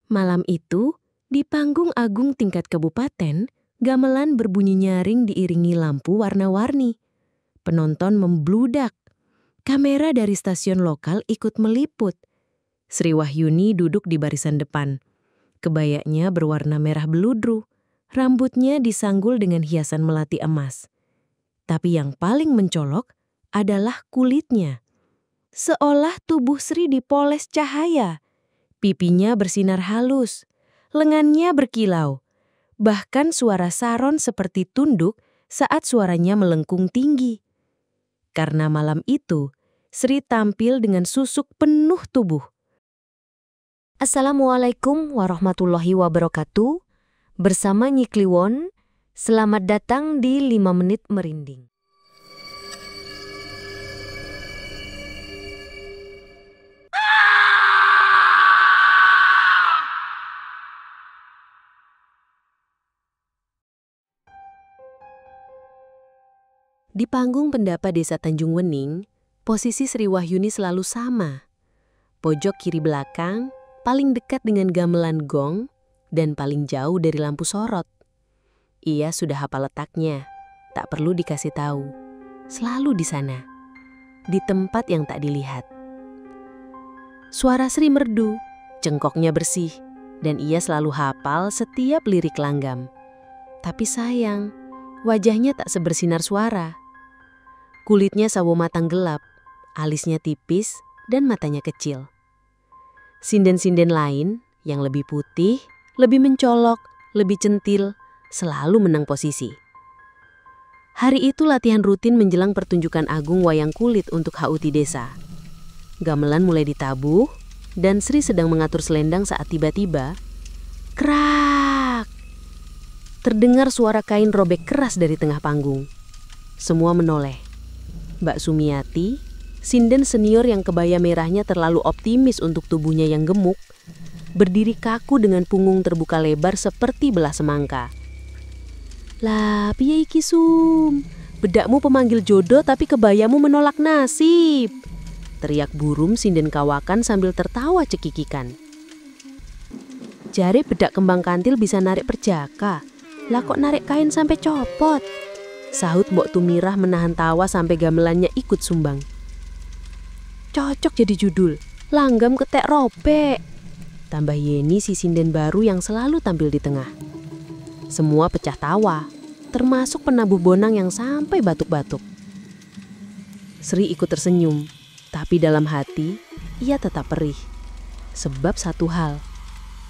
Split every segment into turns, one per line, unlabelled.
Malam itu, di panggung agung tingkat kabupaten, gamelan berbunyi nyaring diiringi lampu warna-warni. Penonton membludak. Kamera dari stasiun lokal ikut meliput. Sri Wahyuni duduk di barisan depan. Kebayanya berwarna merah beludru. Rambutnya disanggul dengan hiasan melati emas. Tapi yang paling mencolok adalah kulitnya. Seolah tubuh Sri dipoles cahaya. Pipinya bersinar halus, lengannya berkilau. Bahkan suara saron seperti tunduk saat suaranya melengkung tinggi. Karena malam itu, Sri tampil dengan susuk penuh tubuh.
Assalamualaikum warahmatullahi wabarakatuh. Bersama Nyi Kliwon, selamat datang di 5 Menit Merinding.
Di panggung pendapa Desa Tanjung Wening, posisi Sri Wahyuni selalu sama. Pojok kiri belakang, paling dekat dengan gamelan gong, dan paling jauh dari lampu sorot. Ia sudah hafal letaknya, tak perlu dikasih tahu. Selalu di sana, di tempat yang tak dilihat. Suara Sri merdu, cengkoknya bersih, dan ia selalu hafal setiap lirik langgam. Tapi sayang, wajahnya tak sebersinar suara. Kulitnya sawo matang gelap, alisnya tipis, dan matanya kecil. Sinden-sinden lain yang lebih putih, lebih mencolok, lebih centil, selalu menang posisi. Hari itu latihan rutin menjelang pertunjukan agung wayang kulit untuk HUT desa. Gamelan mulai ditabuh, dan Sri sedang mengatur selendang saat tiba-tiba, krak! Terdengar suara kain robek keras dari tengah panggung. Semua menoleh. Mbak Sumiati, sinden senior yang kebaya merahnya terlalu optimis untuk tubuhnya yang gemuk, berdiri kaku dengan punggung terbuka lebar seperti belah semangka. Lah, piye iki Sum? Bedakmu pemanggil jodoh tapi kebayamu menolak nasib. Teriak burum sinden kawakan sambil tertawa cekikikan. Jare bedak kembang kantil bisa narik perjaka. Lah kok narik kain sampai copot? Sahut Mbok Tumirah menahan tawa sampai gamelannya ikut sumbang. Cocok jadi judul, langgam ketek robek. Tambah Yeni si sinden baru yang selalu tampil di tengah. Semua pecah tawa, termasuk penabuh bonang yang sampai batuk-batuk. Sri ikut tersenyum, tapi dalam hati ia tetap perih. Sebab satu hal,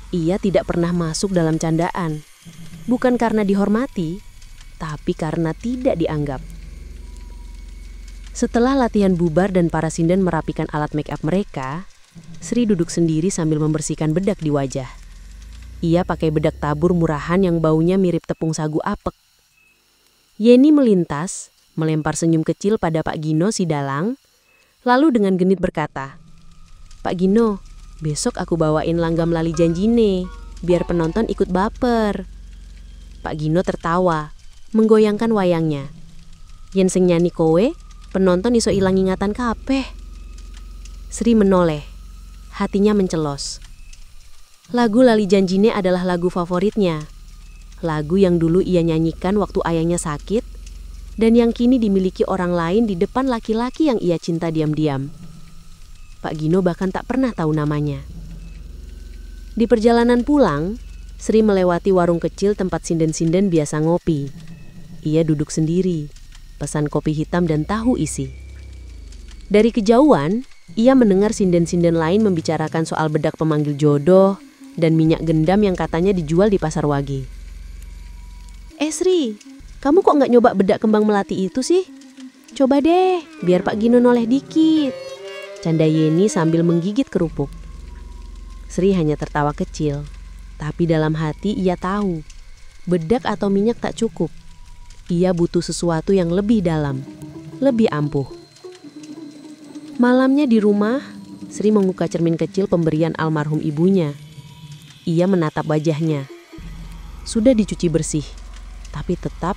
ia tidak pernah masuk dalam candaan. Bukan karena dihormati, tapi karena tidak dianggap. Setelah latihan bubar dan para sinden merapikan alat make up mereka, Sri duduk sendiri sambil membersihkan bedak di wajah. Ia pakai bedak tabur murahan yang baunya mirip tepung sagu apek. Yeni melintas, melempar senyum kecil pada Pak Gino si dalang, lalu dengan genit berkata, "Pak Gino, besok aku bawain langgam lali janjine, biar penonton ikut baper." Pak Gino tertawa, menggoyangkan wayangnya. Yen sing nyanyi kowe, penonton iso ilang ingatan kabeh. Sri menoleh, hatinya mencelos. Lagu Lali Janjine adalah lagu favoritnya. Lagu yang dulu ia nyanyikan waktu ayahnya sakit, dan yang kini dimiliki orang lain di depan laki-laki yang ia cinta diam-diam. Pak Gino bahkan tak pernah tahu namanya. Di perjalanan pulang, Sri melewati warung kecil tempat sinden-sinden biasa ngopi. Ia duduk sendiri, pesan kopi hitam dan tahu isi. Dari kejauhan, ia mendengar sinden-sinden lain membicarakan soal bedak pemanggil jodoh dan minyak gendam yang katanya dijual di Pasar Wage. Sri, kamu kok nggak nyoba bedak kembang melati itu sih? Coba deh, biar Pak Gino noleh dikit. Canda Yeni sambil menggigit kerupuk. Sri hanya tertawa kecil, tapi dalam hati ia tahu, bedak atau minyak tak cukup. Ia butuh sesuatu yang lebih dalam, lebih ampuh. Malamnya di rumah, Sri membuka cermin kecil pemberian almarhum ibunya. Ia menatap wajahnya. Sudah dicuci bersih, tapi tetap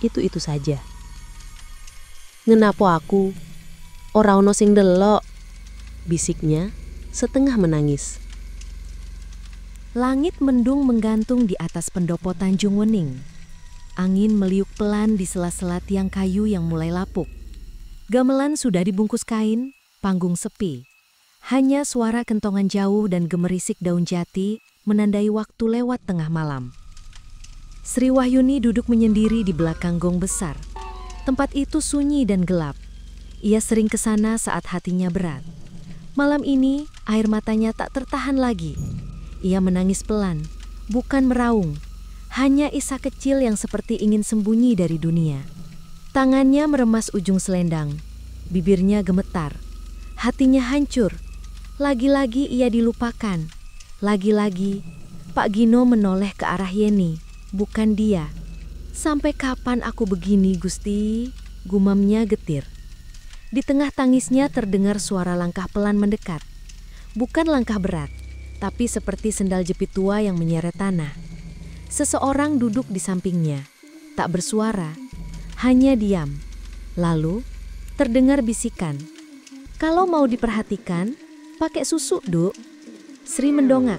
itu-itu saja. "Ngenapo aku? Ora ono sing delok," bisiknya setengah menangis. Langit mendung menggantung di atas pendopo Tanjung Wening. Angin meliuk pelan di sela-sela tiang kayu yang mulai lapuk. Gamelan sudah dibungkus kain, panggung sepi. Hanya suara kentongan jauh dan gemerisik daun jati menandai waktu lewat tengah malam. Sri Wahyuni duduk menyendiri di belakang gong besar. Tempat itu sunyi dan gelap. Ia sering ke sana saat hatinya berat. Malam ini, air matanya tak tertahan lagi. Ia menangis pelan, bukan meraung. Hanya isak kecil yang seperti ingin sembunyi dari dunia. Tangannya meremas ujung selendang. Bibirnya gemetar. Hatinya hancur. Lagi-lagi ia dilupakan. Lagi-lagi, Pak Gino menoleh ke arah Yeni, bukan dia. "Sampai kapan aku begini, Gusti?" gumamnya getir. Di tengah tangisnya terdengar suara langkah pelan mendekat. Bukan langkah berat, tapi seperti sendal jepit tua yang menyeret tanah. Seseorang duduk di sampingnya, tak bersuara, hanya diam. Lalu, terdengar bisikan. "Kalau mau diperhatikan, pakai susu, Duk." Sri mendongak.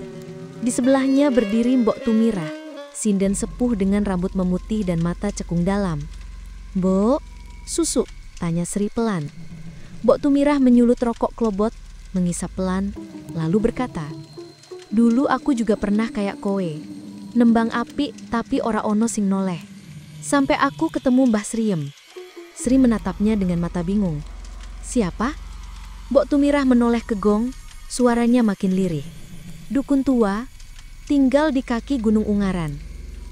Di sebelahnya berdiri Mbok Tumirah, sinden sepuh dengan rambut memutih dan mata cekung dalam. "Mbok, susu?" tanya Sri pelan. Mbok Tumirah menyulut rokok klobot, mengisap pelan, lalu berkata, "Dulu aku juga pernah kayak kowe. Nembang api tapi ora ono sing noleh. Sampai aku ketemu Mbah Sriem." Sri menatapnya dengan mata bingung. "Siapa?" Mbok Tumirah menoleh ke gong, suaranya makin lirih. "Dukun tua, tinggal di kaki Gunung Ungaran.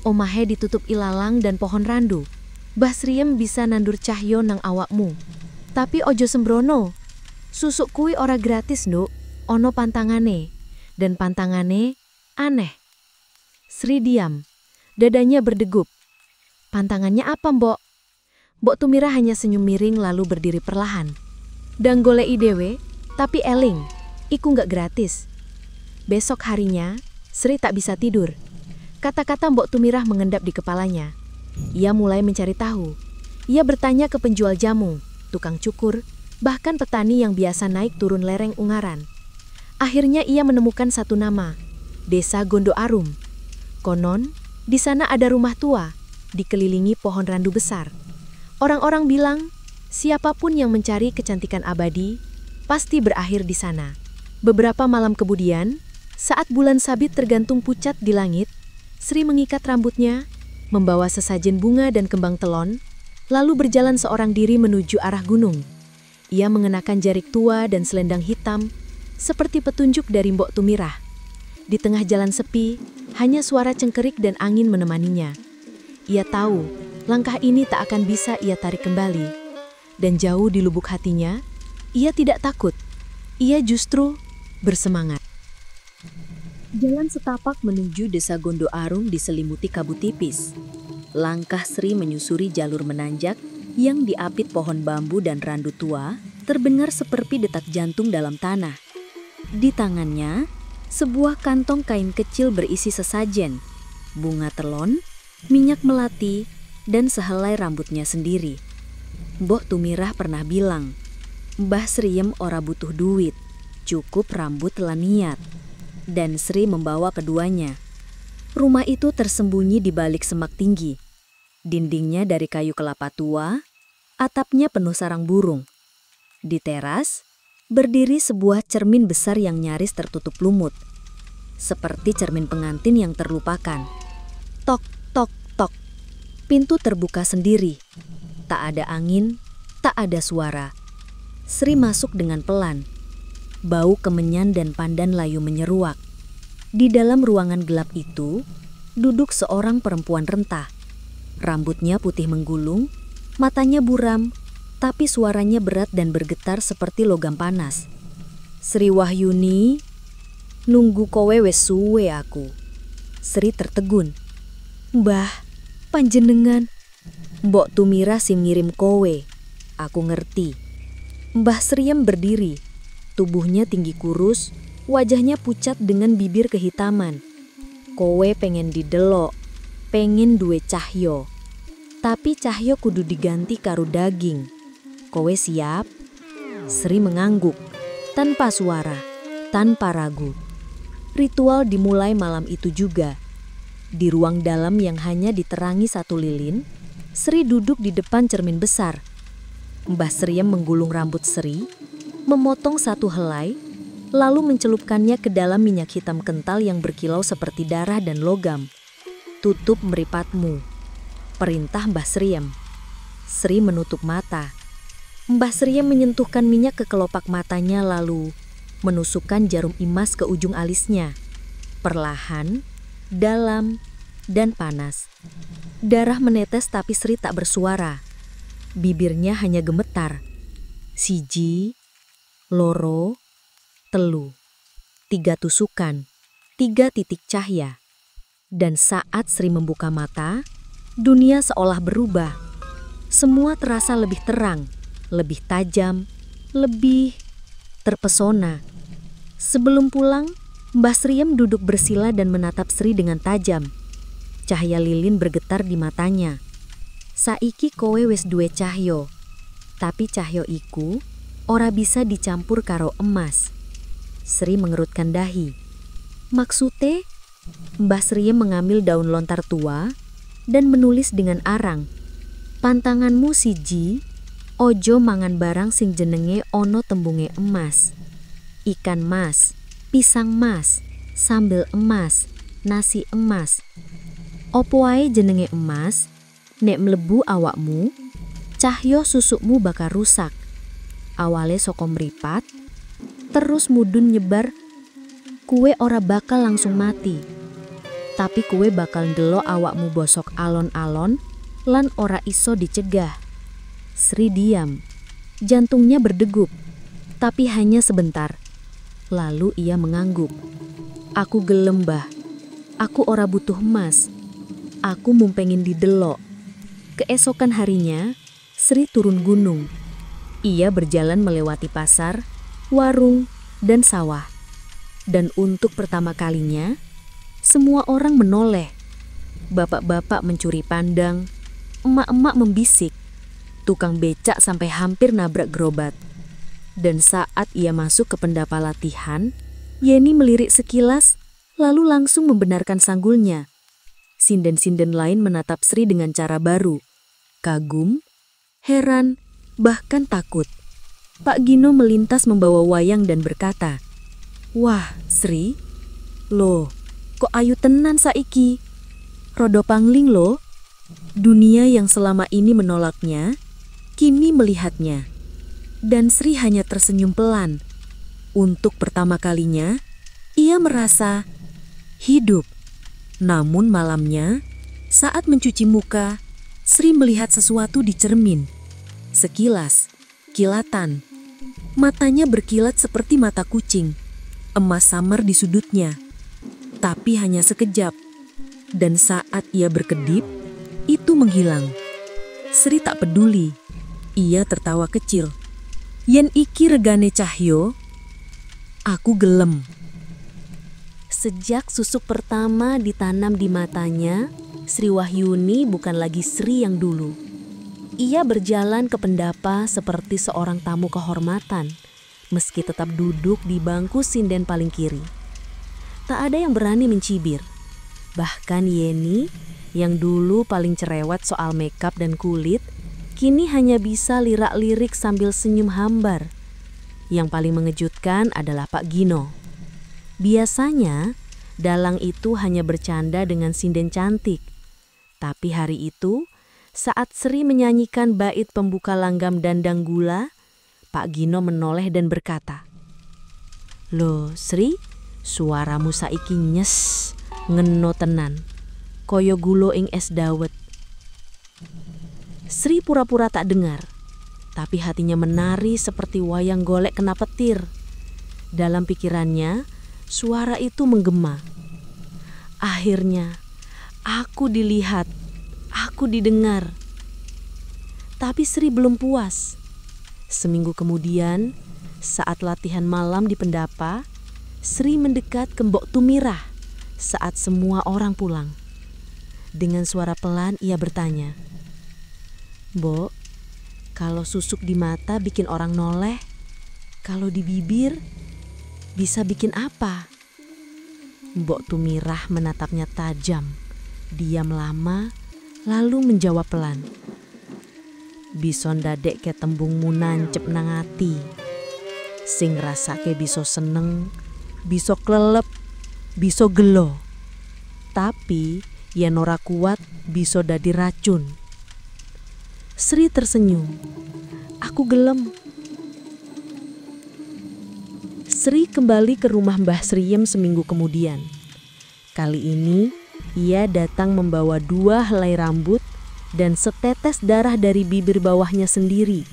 Omahe ditutup ilalang dan pohon randu. Mbah Sriem bisa nandur cahyo nang awakmu. Tapi ojo sembrono. Susuk kui ora gratis, Nduk. Ono pantangane. Dan pantangane aneh." Sri diam. Dadanya berdegup. "Pantangannya apa, Mbok?" Mbok Tumirah hanya senyum miring lalu berdiri perlahan. "Dang goleki dewe, tapi eling, iku nggak gratis." Besok harinya, Sri tak bisa tidur. Kata-kata Mbok Tumirah mengendap di kepalanya. Ia mulai mencari tahu. Ia bertanya ke penjual jamu, tukang cukur, bahkan petani yang biasa naik turun lereng Ungaran. Akhirnya ia menemukan satu nama, Desa Gondo Arum. Konon, di sana ada rumah tua, dikelilingi pohon randu besar. Orang-orang bilang, siapapun yang mencari kecantikan abadi, pasti berakhir di sana. Beberapa malam kemudian, saat bulan sabit tergantung pucat di langit, Sri mengikat rambutnya, membawa sesajen bunga dan kembang telon, lalu berjalan seorang diri menuju arah gunung. Ia mengenakan jarik tua dan selendang hitam, seperti petunjuk dari Mbok Tumirah. Di tengah jalan sepi, hanya suara cengkerik dan angin menemaninya. Ia tahu, langkah ini tak akan bisa ia tarik kembali. Dan jauh di lubuk hatinya, ia tidak takut. Ia justru bersemangat. Jalan setapak menuju Desa Gondo Arum diselimuti kabut tipis. Langkah Sri menyusuri jalur menanjak yang diapit pohon bambu dan randu tua, terdengar seperti detak jantung dalam tanah. Di tangannya, sebuah kantong kain kecil berisi sesajen, bunga telon, minyak melati, dan sehelai rambutnya sendiri. Mbok Tumirah pernah bilang, Mbah Sriem ora butuh duit, cukup rambut lan niat. Dan Sri membawa keduanya. Rumah itu tersembunyi di balik semak tinggi. Dindingnya dari kayu kelapa tua, atapnya penuh sarang burung. Di teras, berdiri sebuah cermin besar yang nyaris tertutup lumut. Seperti cermin pengantin yang terlupakan. Tok, tok, tok. Pintu terbuka sendiri. Tak ada angin, tak ada suara. Sri masuk dengan pelan. Bau kemenyan dan pandan layu menyeruak. Di dalam ruangan gelap itu, duduk seorang perempuan rentah. Rambutnya putih menggulung, matanya buram, tapi suaranya berat dan bergetar seperti logam panas. "Sri Wahyuni, nunggu kowe wes suwe aku." Sri tertegun. "Mbah, panjenengan." "Mbok Tumirah sing ngirim kowe. Aku ngerti." Mbah Sriem berdiri. Tubuhnya tinggi kurus, wajahnya pucat dengan bibir kehitaman. "Kowe pengen didelok, pengen duwe cahyo. Tapi cahyo kudu diganti karo daging. Kowe siap?" Sri mengangguk, tanpa suara, tanpa ragu.
Ritual dimulai malam itu juga. Di ruang dalam yang hanya diterangi satu lilin, Sri duduk di depan cermin besar. Mbah Sriem menggulung rambut Sri, memotong satu helai, lalu mencelupkannya ke dalam minyak hitam kental yang berkilau seperti darah dan logam. Tutup mripatmu, perintah Mbah Sriem. Sri menutup mata. Mbah Sriem menyentuhkan minyak ke kelopak matanya lalu menusukkan jarum emas ke ujung alisnya. Perlahan, dalam, dan panas. Darah menetes tapi Sri tak bersuara. Bibirnya hanya gemetar. Siji, loro, telu. 3 tusukan, 3 titik cahaya. Dan saat Sri membuka mata, dunia seolah berubah. Semua terasa lebih terang, lebih tajam, lebih terpesona. Sebelum pulang, Mbah Sriem duduk bersila dan menatap Sri dengan tajam. Cahaya lilin bergetar di matanya. Saiki kowe wis duwe cahyo, tapi cahyo iku ora bisa dicampur karo emas. Sri mengerutkan dahi. Maksudnya, Mbah Sriem mengambil daun lontar tua dan menulis dengan arang. Pantanganmu siji, ojo mangan barang sing jenenge ono tembunge emas. Ikan mas, pisang mas, sambel emas, nasi emas. Opo wae jenenge emas, nek mlebu awakmu, cahyo susukmu bakal rusak. Awale saka mripat, terus mudun nyebar, kue ora bakal langsung mati. Tapi kue bakal ndelok awakmu bosok alon-alon lan ora iso dicegah. Sri diam, jantungnya berdegup, tapi hanya sebentar. Lalu ia mengangguk. Aku gelem, Mbah. Aku ora butuh emas. Aku mumpengin didelok. Keesokan harinya, Sri turun gunung. Ia berjalan melewati pasar, warung, dan sawah. Dan untuk pertama kalinya, semua orang menoleh. Bapak-bapak mencuri pandang, emak-emak membisik, tukang becak sampai hampir nabrak gerobak. Dan saat ia masuk ke pendapa latihan, Yeni melirik sekilas, lalu langsung membenarkan sanggulnya. Sinden-sinden lain menatap Sri dengan cara baru. Kagum, heran, bahkan takut. Pak Gino melintas membawa wayang dan berkata, "Wah, Sri, loh, kok ayu tenan saiki? Rodo pangling loh." Dunia yang selama ini menolaknya, kini melihatnya. Dan Sri hanya tersenyum pelan. Untuk pertama kalinya, ia merasa hidup. Namun malamnya, saat mencuci muka, Sri melihat sesuatu di cermin. Sekilas, kilatan. Matanya berkilat seperti mata kucing. Emas samar di sudutnya. Tapi hanya sekejap. Dan saat ia berkedip, itu menghilang. Sri tak peduli. Ia tertawa kecil. Yen iki regane cahyo, aku gelem. Sejak susuk pertama ditanam di matanya, Sri Wahyuni bukan lagi Sri yang dulu. Ia berjalan ke pendapa seperti seorang tamu kehormatan, meski tetap duduk di bangku sinden paling kiri. Tak ada yang berani mencibir. Bahkan Yeni, yang dulu paling cerewet soal makeup dan kulit, kini hanya bisa lirak-lirik sambil senyum hambar. Yang paling mengejutkan adalah Pak Gino. Biasanya, dalang itu hanya bercanda dengan sinden cantik. Tapi hari itu, saat Sri menyanyikan bait pembuka langgam dandang gula, Pak Gino menoleh dan berkata, "Loh Sri, suaramu saiki nyes, ngeno tenan, koyo gulo ing es dawet." Sri pura-pura tak dengar, tapi hatinya menari seperti wayang golek kena petir. Dalam pikirannya, suara itu menggema. Akhirnya, aku dilihat, aku didengar. Tapi Sri belum puas. Seminggu kemudian, saat latihan malam di pendapa, Sri mendekat ke Mbok Tumirah saat semua orang pulang. Dengan suara pelan ia bertanya, "Mbok, kalau susuk di mata bikin orang noleh, kalau di bibir bisa bikin apa?"
Mbok Tumirah menatapnya tajam, diam lama, lalu menjawab pelan. Bisa ndadek ke tembungmu nancep nang ati. Sing rasake bisa seneng, bisa klelep, bisa gelo. Tapi yen ora kuat bisa dadi racun. Sri tersenyum. Aku gelem. Sri kembali ke rumah Mbah Sriem seminggu kemudian. Kali ini ia datang membawa 2 helai rambut dan setetes darah dari bibir bawahnya sendiri.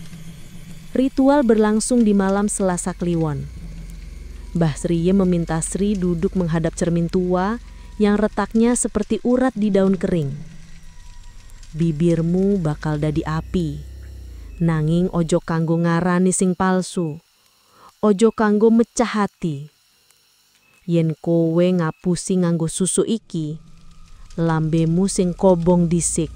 Ritual berlangsung di malam Selasa Kliwon. Mbah Sriem meminta Sri duduk menghadap cermin tua yang retaknya seperti urat di daun kering. Bibirmu bakal dadi api, nanging ojo kanggo ngarani sing palsu. Ojo kanggo mecah hati. Yen kowe ngapusi nganggo susu iki, lambemu sing kobong disik.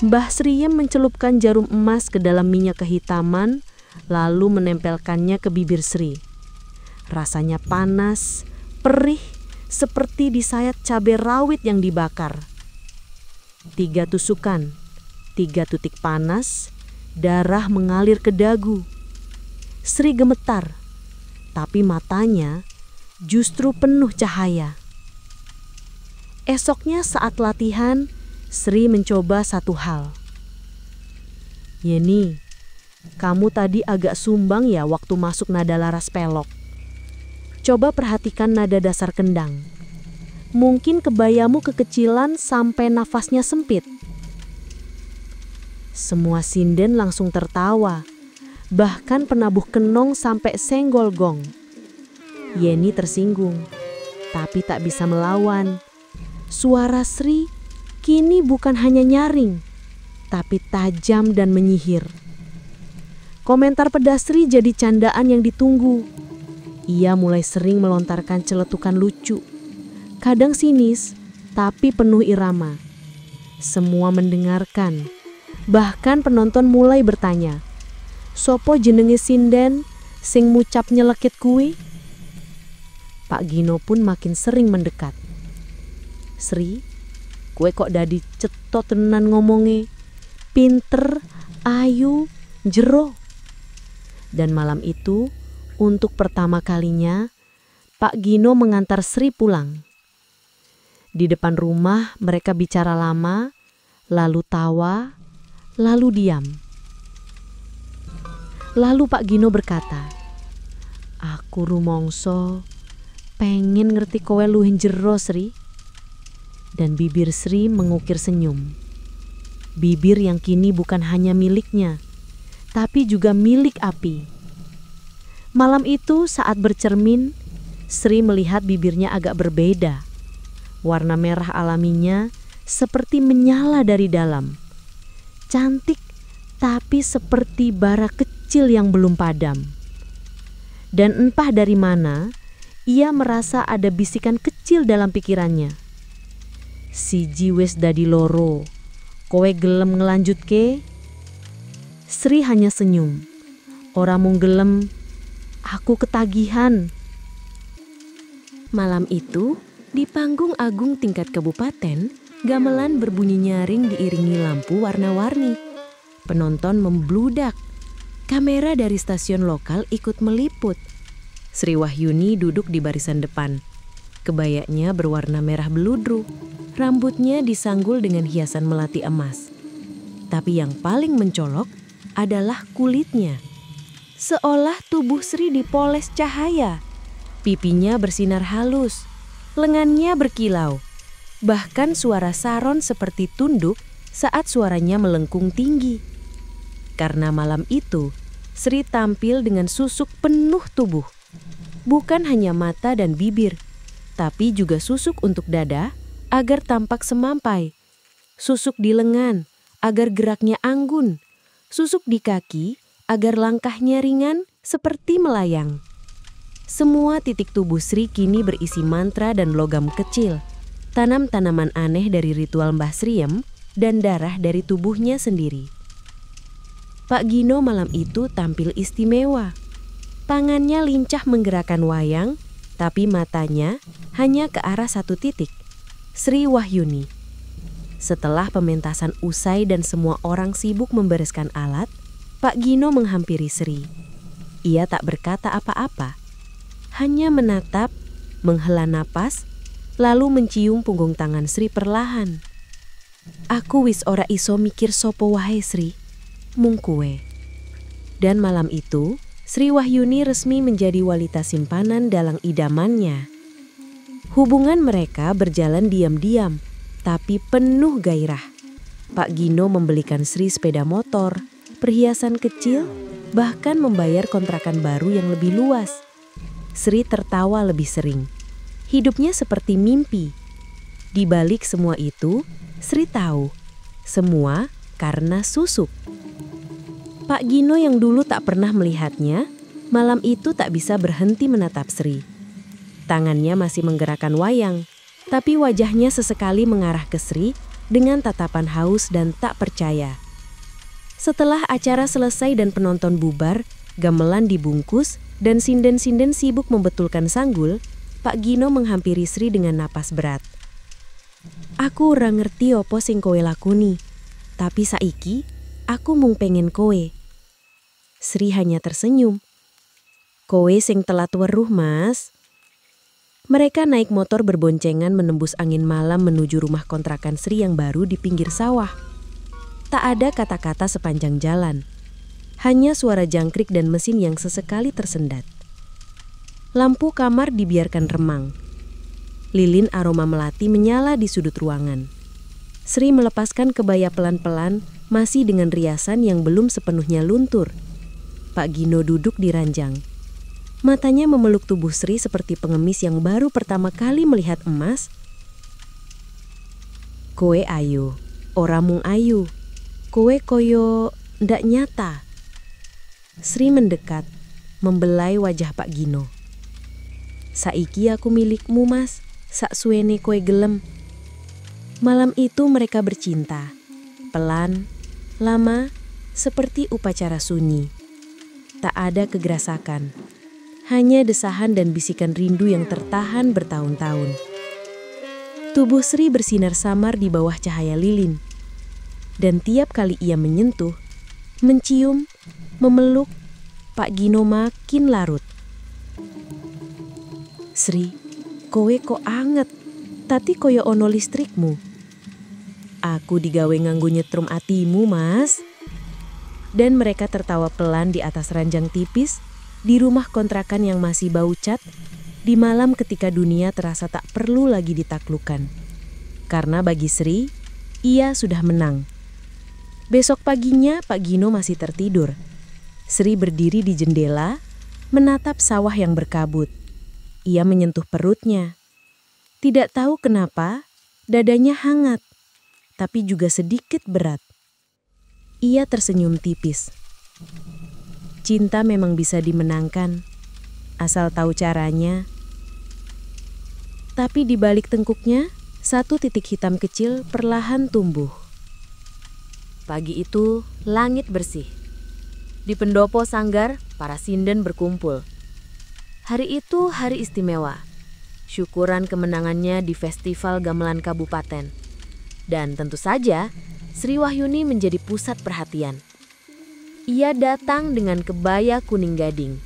Mbah Sriem mencelupkan jarum emas ke dalam minyak kehitaman, lalu menempelkannya ke bibir Sri. Rasanya panas, perih, seperti disayat cabai rawit yang dibakar. 3 tusukan, 3 titik panas, darah mengalir ke dagu. Sri gemetar, tapi matanya justru penuh cahaya. Esoknya saat latihan, Sri mencoba satu hal. Yeni, kamu tadi agak sumbang ya waktu masuk nada laras pelok. Coba perhatikan nada dasar kendang. Mungkin kebayamu kekecilan sampai nafasnya sempit. Semua sinden langsung tertawa. Bahkan penabuh kenong sampai senggol gong. Yeni tersinggung, tapi tak bisa melawan. Suara Sri kini bukan hanya nyaring, tapi tajam dan menyihir. Komentar pedas Sri jadi candaan yang ditunggu. Ia mulai sering melontarkan celetukan lucu. Kadang sinis, tapi penuh irama. Semua mendengarkan. Bahkan penonton mulai bertanya, sopo jenenge sinden sing mucap nyelekit kuwi? Pak Gino pun makin sering mendekat. Sri, kue kok dadi cetot tenan ngomonge, pinter, ayu, jero. Dan malam itu, untuk pertama kalinya, Pak Gino mengantar Sri pulang. Di depan rumah mereka bicara lama, lalu tawa, lalu diam. Lalu Pak Gino berkata, aku rumongso pengen ngerti kowe luwih jero Sri. Dan bibir Sri mengukir senyum. Bibir yang kini bukan hanya miliknya, tapi juga milik api. Malam itu saat bercermin, Sri melihat bibirnya agak berbeda. Warna merah alaminya seperti menyala dari dalam. Cantik, tapi seperti bara kecil yang belum padam. Dan entah dari mana, ia merasa ada bisikan kecil dalam pikirannya. Siji wis dadi loro, kowe gelem ngelanjutke? Sri hanya senyum. Ora mung gelem, aku ketagihan. Malam itu, di panggung agung tingkat kabupaten, gamelan berbunyi nyaring diiringi lampu warna-warni. Penonton membludak. Kamera dari stasiun lokal ikut meliput. Sri Wahyuni duduk di barisan depan. Kebayanya berwarna merah beludru. Rambutnya disanggul dengan hiasan melati emas. Tapi yang paling mencolok adalah kulitnya. Seolah tubuh Sri dipoles cahaya. Pipinya bersinar halus, lengannya berkilau. Bahkan suara saron seperti tunduk saat suaranya melengkung tinggi. Karena malam itu, Sri tampil dengan susuk penuh tubuh. Bukan hanya mata dan bibir, tapi juga susuk untuk dada, agar tampak semampai, susuk di lengan agar geraknya anggun, susuk di kaki agar langkahnya ringan seperti melayang. Semua titik tubuh Sri kini berisi mantra dan logam kecil, tanam-tanaman aneh dari ritual Mbah Sriem dan darah dari tubuhnya sendiri. Pak Gino malam itu tampil istimewa. Tangannya lincah menggerakkan wayang, tapi matanya hanya ke arah satu titik, Sri Wahyuni. Setelah pementasan usai dan semua orang sibuk membereskan alat, Pak Gino menghampiri Sri. Ia tak berkata apa-apa, hanya menatap, menghela napas, lalu mencium punggung tangan Sri perlahan. Aku wis ora iso mikir sopo wae Sri, mung kowe. Dan malam itu, Sri Wahyuni resmi menjadi wanita simpanan dalang idamannya. Hubungan mereka berjalan diam-diam, tapi penuh gairah. Pak Gino membelikan Sri sepeda motor, perhiasan kecil, bahkan membayar kontrakan baru yang lebih luas. Sri tertawa lebih sering. Hidupnya seperti mimpi. Di balik semua itu, Sri tahu, semua karena Susuk. Pak Gino yang dulu tak pernah melihatnya, malam itu tak bisa berhenti menatap Sri. Tangannya masih menggerakkan wayang, tapi wajahnya sesekali mengarah ke Sri dengan tatapan haus dan tak percaya. Setelah acara selesai dan penonton bubar, gamelan dibungkus dan sinden-sinden sibuk membetulkan sanggul, Pak Gino menghampiri Sri dengan napas berat. Aku ora ngerti opo sing kowe lakoni, tapi saiki aku mung pengen kowe. Sri hanya tersenyum. Kowe sing telat weruh, Mas. Mereka naik motor berboncengan menembus angin malam menuju rumah kontrakan Sri yang baru di pinggir sawah. Tak ada kata-kata sepanjang jalan. Hanya suara jangkrik dan mesin yang sesekali tersendat. Lampu kamar dibiarkan remang. Lilin aroma melati menyala di sudut ruangan. Sri melepaskan kebaya pelan-pelan, masih dengan riasan yang belum sepenuhnya luntur. Pak Gino duduk di ranjang. Matanya memeluk tubuh Sri seperti pengemis yang baru pertama kali melihat emas. Kowe ayu, ora mung ayu. Kowe koyo ndak nyata. Sri mendekat, membelai wajah Pak Gino. Saiki aku milikmu, Mas. Sak suwene kowe gelem. Malam itu mereka bercinta. Pelan, lama, seperti upacara sunyi. Tak ada kegerasakan. Hanya desahan dan bisikan rindu yang tertahan bertahun-tahun. Tubuh Sri bersinar samar di bawah cahaya lilin. Dan tiap kali ia menyentuh, mencium, memeluk, Pak Gino makin larut. Sri, kowe kok anget, tati koyo ono listrikmu. Aku digawe nganggo nyetrum atimu, Mas. Dan mereka tertawa pelan di atas ranjang tipis, di rumah kontrakan yang masih bau cat, di malam ketika dunia terasa tak perlu lagi ditaklukkan. Karena bagi Sri, ia sudah menang. Besok paginya Pak Gino masih tertidur. Sri berdiri di jendela, menatap sawah yang berkabut. Ia menyentuh perutnya. Tidak tahu kenapa, dadanya hangat, tapi juga sedikit berat. Ia tersenyum tipis. Cinta memang bisa dimenangkan, asal tahu caranya. Tapi di balik tengkuknya, satu titik hitam kecil perlahan tumbuh. Pagi itu, langit bersih. Di pendopo sanggar, para sinden berkumpul. Hari itu hari istimewa. Syukuran kemenangannya di Festival Gamelan Kabupaten. Dan tentu saja, Sri Wahyuni menjadi pusat perhatian. Ia datang dengan kebaya kuning gading.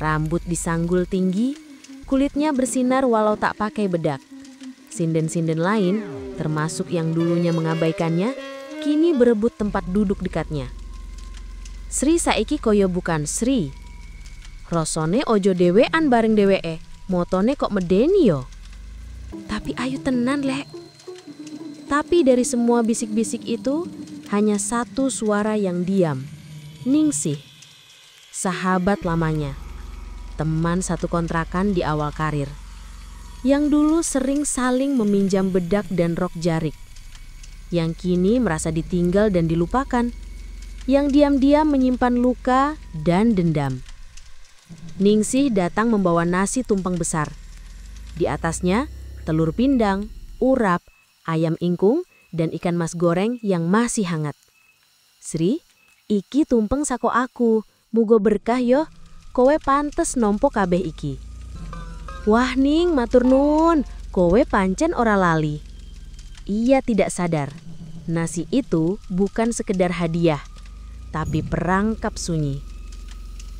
Rambut disanggul tinggi, kulitnya bersinar walau tak pakai bedak. Sinden-sinden lain, termasuk yang dulunya mengabaikannya, kini berebut tempat duduk dekatnya. Sri saiki koyo bukan Sri. Rosone ojo dewean bareng deweke, motone kok medeni yo. Tapi ayu tenan, Lek. Tapi dari semua bisik-bisik itu, hanya satu suara yang diam. Ningsih, sahabat lamanya, teman satu kontrakan di awal karir. Yang dulu sering saling meminjam bedak dan rok jarik. Yang kini merasa ditinggal dan dilupakan. Yang diam-diam menyimpan luka dan dendam. Ningsih datang membawa nasi tumpeng besar. Di atasnya, telur pindang, urap, ayam ingkung, dan ikan mas goreng yang masih hangat. Sri, iki tumpeng sako aku, mugo berkah yo, kowe pantes nompo kabeh iki. Wah Ning, matur nuwun, kowe pancen ora lali. Ia tidak sadar, nasi itu bukan sekedar hadiah, tapi perangkap sunyi.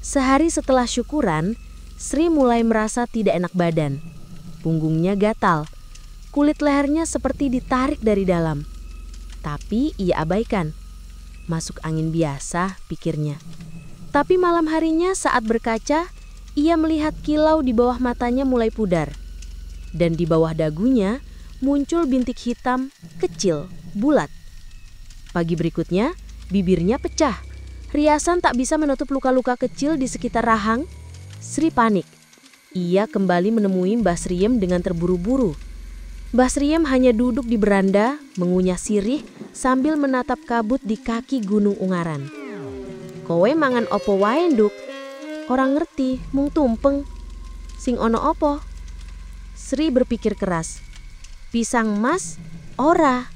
Sehari setelah syukuran, Sri mulai merasa tidak enak badan. Punggungnya gatal, kulit lehernya seperti ditarik dari dalam. Tapi ia abaikan. Masuk angin biasa, pikirnya. Tapi malam harinya saat berkaca, ia melihat kilau di bawah matanya mulai pudar. Dan di bawah dagunya muncul bintik hitam, kecil, bulat. Pagi berikutnya, bibirnya pecah. Riasan tak bisa menutup luka-luka kecil di sekitar rahang. Sri panik. Ia kembali menemui Mbah Sriem dengan terburu-buru. Mbah Sriem hanya duduk di beranda, mengunyah sirih sambil menatap kabut di kaki Gunung Ungaran. Kowe mangan opo wae, Nduk? Orang ngerti, mung tumpeng. Sing ono opo? Sri berpikir keras. Pisang mas, ora.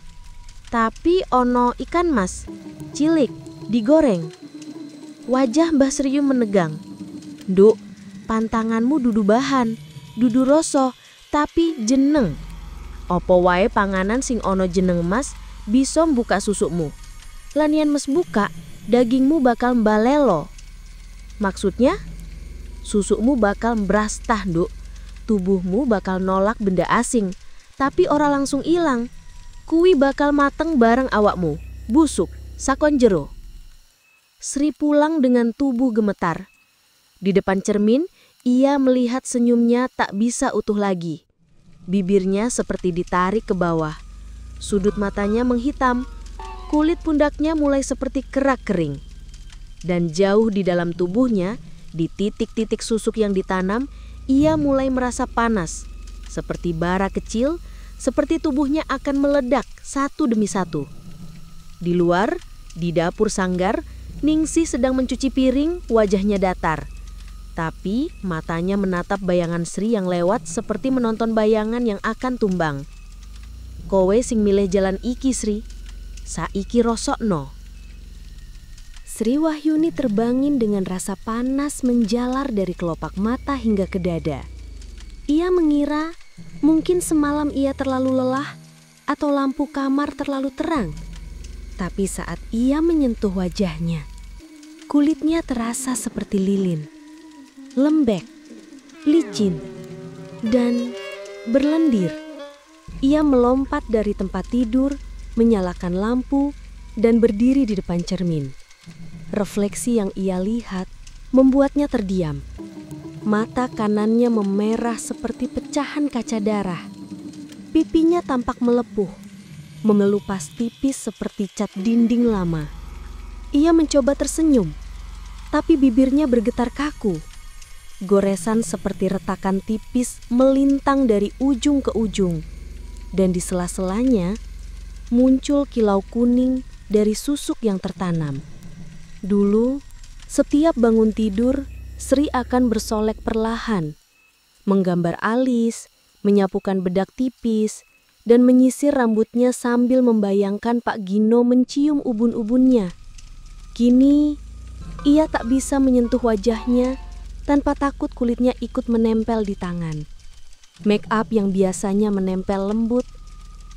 Tapi ono ikan mas, cilik, digoreng. Wajah Mbah Sriem menegang. Nduk, pantanganmu dudu bahan, dudu rasa, tapi jeneng. Opo wae panganan sing ono jeneng mas bisa mbuka susukmu. Lan yen mes buka, dagingmu bakal mbalelo. Maksudnya, susukmu bakal mbrastah, Nduk. Tubuhmu bakal nolak benda asing, tapi ora langsung ilang. Kuwi bakal mateng bareng awakmu, busuk, sakon jero. Sri pulang dengan tubuh gemetar. Di depan cermin, ia melihat senyumnya tak bisa utuh lagi. Bibirnya seperti ditarik ke bawah. Sudut matanya menghitam. Kulit pundaknya mulai seperti kerak kering. Dan jauh di dalam tubuhnya, di titik-titik susuk yang ditanam, ia mulai merasa panas. Seperti bara kecil, seperti tubuhnya akan meledak satu demi satu. Di luar, di dapur sanggar, Ningsih sedang mencuci piring, wajahnya datar. Tapi matanya menatap bayangan Sri yang lewat seperti menonton bayangan yang akan tumbang. Kowe sing milih jalan iki, Sri. Saiki rosokno. Sri Wahyuni terbangin dengan rasa panas menjalar dari kelopak mata hingga ke dada. Ia mengira mungkin semalam ia terlalu lelah atau lampu kamar terlalu terang. Tapi saat ia menyentuh wajahnya, kulitnya terasa seperti lilin. Lembek, licin, dan berlendir. Ia melompat dari tempat tidur, menyalakan lampu, dan berdiri di depan cermin. Refleksi yang ia lihat membuatnya terdiam. Mata kanannya memerah seperti pecahan kaca darah. Pipinya tampak melepuh, mengelupas tipis seperti cat dinding lama. Ia mencoba tersenyum, tapi bibirnya bergetar kaku. Goresan seperti retakan tipis melintang dari ujung ke ujung. Dan di sela-selanya muncul kilau kuning dari susuk yang tertanam. Dulu, setiap bangun tidur, Sri akan bersolek perlahan, menggambar alis, menyapukan bedak tipis, dan menyisir rambutnya sambil membayangkan Pak Gino mencium ubun-ubunnya. Kini, ia tak bisa menyentuh wajahnya tanpa takut kulitnya ikut menempel di tangan. Make up yang biasanya menempel lembut,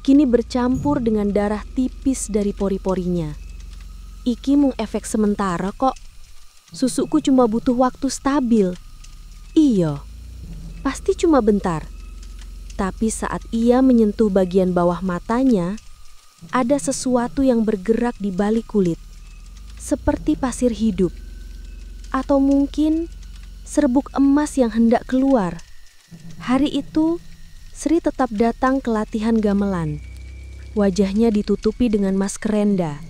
kini bercampur dengan darah tipis dari pori-porinya. Iki mung efek sementara kok. Susukku cuma butuh waktu stabil. Iya, pasti cuma bentar. Tapi saat ia menyentuh bagian bawah matanya, ada sesuatu yang bergerak di balik kulit. Seperti pasir hidup. Atau mungkin serbuk emas yang hendak keluar. Hari itu, Sri tetap datang ke latihan gamelan. Wajahnya ditutupi dengan masker renda.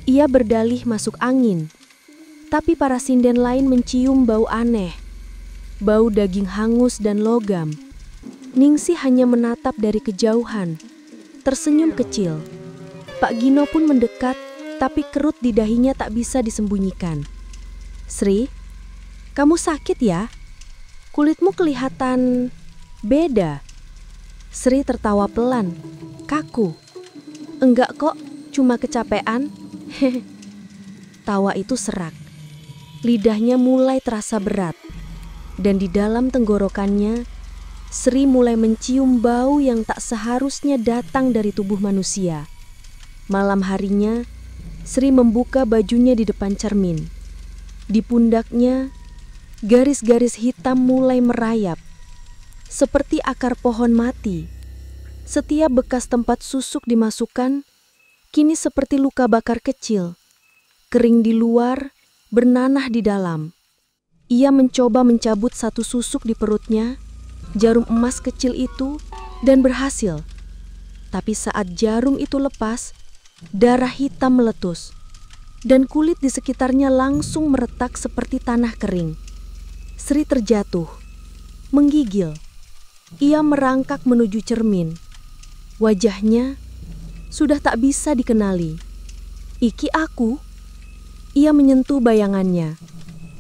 Ia berdalih masuk angin. Tapi para sinden lain mencium bau aneh. Bau daging hangus dan logam. Ningsih hanya menatap dari kejauhan, tersenyum kecil. Pak Gino pun mendekat, tapi kerut di dahinya tak bisa disembunyikan. Sri, kamu sakit ya? Kulitmu kelihatan beda. Sri tertawa pelan, kaku. Enggak kok, cuma kecapean. Tawa itu serak. Lidahnya mulai terasa berat. Dan di dalam tenggorokannya,
Sri mulai mencium bau yang tak seharusnya datang dari tubuh manusia. Malam harinya, Sri membuka bajunya di depan cermin. Di pundaknya, garis-garis hitam mulai merayap, seperti akar pohon mati. Setiap bekas tempat susuk dimasukkan, kini seperti luka bakar kecil, kering di luar, bernanah di dalam. Ia mencoba mencabut satu susuk di perutnya, jarum emas kecil itu, dan berhasil. Tapi saat jarum itu lepas, darah hitam meletus, dan kulit di sekitarnya langsung meretak seperti tanah kering. Sri terjatuh, menggigil. Ia merangkak menuju cermin. Wajahnya sudah tak bisa dikenali. Iki aku? Ia menyentuh bayangannya.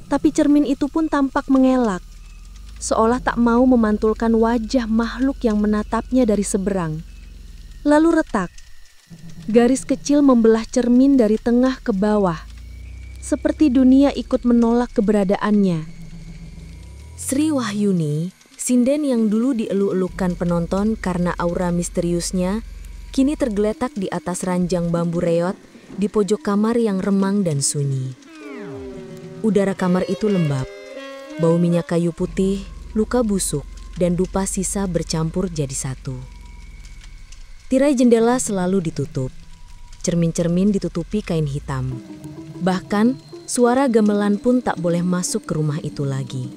Tapi cermin itu pun tampak mengelak, seolah tak mau memantulkan wajah makhluk yang menatapnya dari seberang. Lalu retak. Garis kecil membelah cermin dari tengah ke bawah, seperti dunia ikut menolak keberadaannya.
Sri Wahyuni, sinden yang dulu dieluk-elukan penonton karena aura misteriusnya, kini tergeletak di atas ranjang bambu reot di pojok kamar yang remang dan sunyi. Udara kamar itu lembab, bau minyak kayu putih, luka busuk, dan dupa sisa bercampur jadi satu. Tirai jendela selalu ditutup. Cermin-cermin ditutupi kain hitam. Bahkan, suara gamelan pun tak boleh masuk ke rumah itu lagi.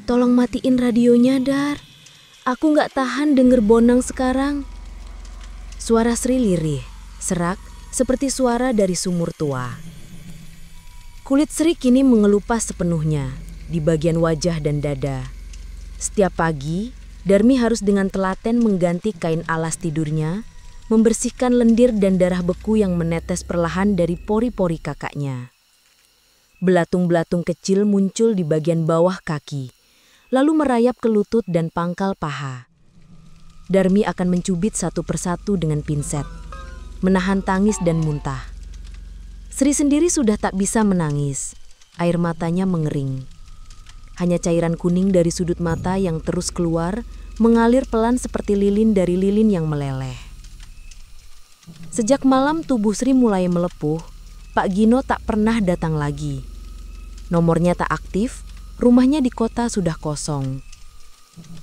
"Tolong matiin radionya, Dar. Aku gak tahan denger Bonang sekarang." Suara Sri lirih, serak, seperti suara dari sumur tua. Kulit Sri kini mengelupas sepenuhnya di bagian wajah dan dada. Setiap pagi, Darmi harus dengan telaten mengganti kain alas tidurnya, membersihkan lendir dan darah beku yang menetes perlahan dari pori-pori kakaknya. Belatung-belatung kecil muncul di bagian bawah kaki, lalu merayap ke lutut dan pangkal paha. Darmi akan mencubit satu persatu dengan pinset, menahan tangis dan muntah. Sri sendiri sudah tak bisa menangis, air matanya mengering. Hanya cairan kuning dari sudut mata yang terus keluar, mengalir pelan seperti lilin dari lilin yang meleleh. Sejak malam tubuh Sri mulai melepuh, Pak Gino tak pernah datang lagi. Nomornya tak aktif, rumahnya di kota sudah kosong.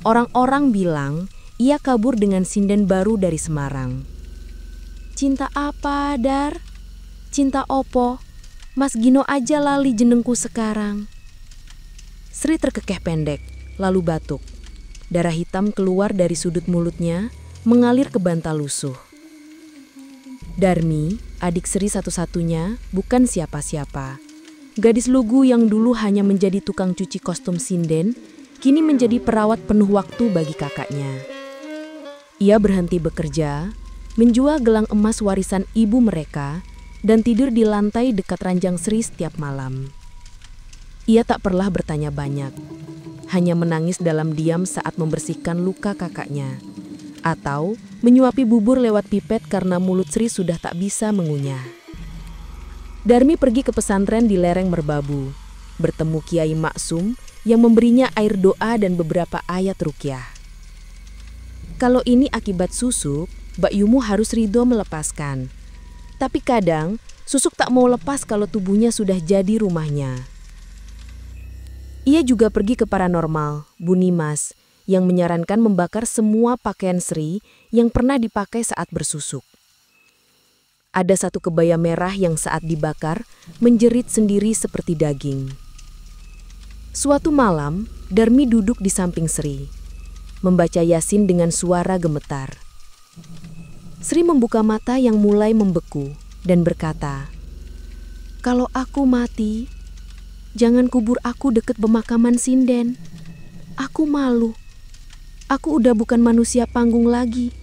Orang-orang bilang ia kabur dengan sinden baru dari Semarang. "Cinta apa, Dar? Cinta opo? Mas Gino aja lali jenengku sekarang." Sri terkekeh pendek, lalu batuk. Darah hitam keluar dari sudut mulutnya, mengalir ke bantal lusuh. Darmi, adik Sri satu-satunya, bukan siapa-siapa. Gadis lugu yang dulu hanya menjadi tukang cuci kostum sinden, kini menjadi perawat penuh waktu bagi kakaknya. Ia berhenti bekerja, menjual gelang emas warisan ibu mereka, dan tidur di lantai dekat ranjang Sri setiap malam. Ia tak pernah bertanya banyak, hanya menangis dalam diam saat membersihkan luka kakaknya, atau menyuapi bubur lewat pipet karena mulut Sri sudah tak bisa mengunyah. Darmi pergi ke pesantren di lereng Merbabu, bertemu Kiai Maksum yang memberinya air doa dan beberapa ayat ruqyah. Kalau ini akibat susuk, Mbak Yumu harus ridho melepaskan. Tapi kadang, susuk tak mau lepas kalau tubuhnya sudah jadi rumahnya. Ia juga pergi ke paranormal, Bu Nimas, yang menyarankan membakar semua pakaian Sri yang pernah dipakai saat bersusuk. Ada satu kebaya merah yang saat dibakar, menjerit sendiri seperti daging. Suatu malam, Darmi duduk di samping Sri, membaca Yasin dengan suara gemetar. Sri membuka mata yang mulai membeku dan berkata, "Kalau aku mati, jangan kubur aku dekat pemakaman sinden. Aku malu. Aku udah bukan manusia panggung lagi."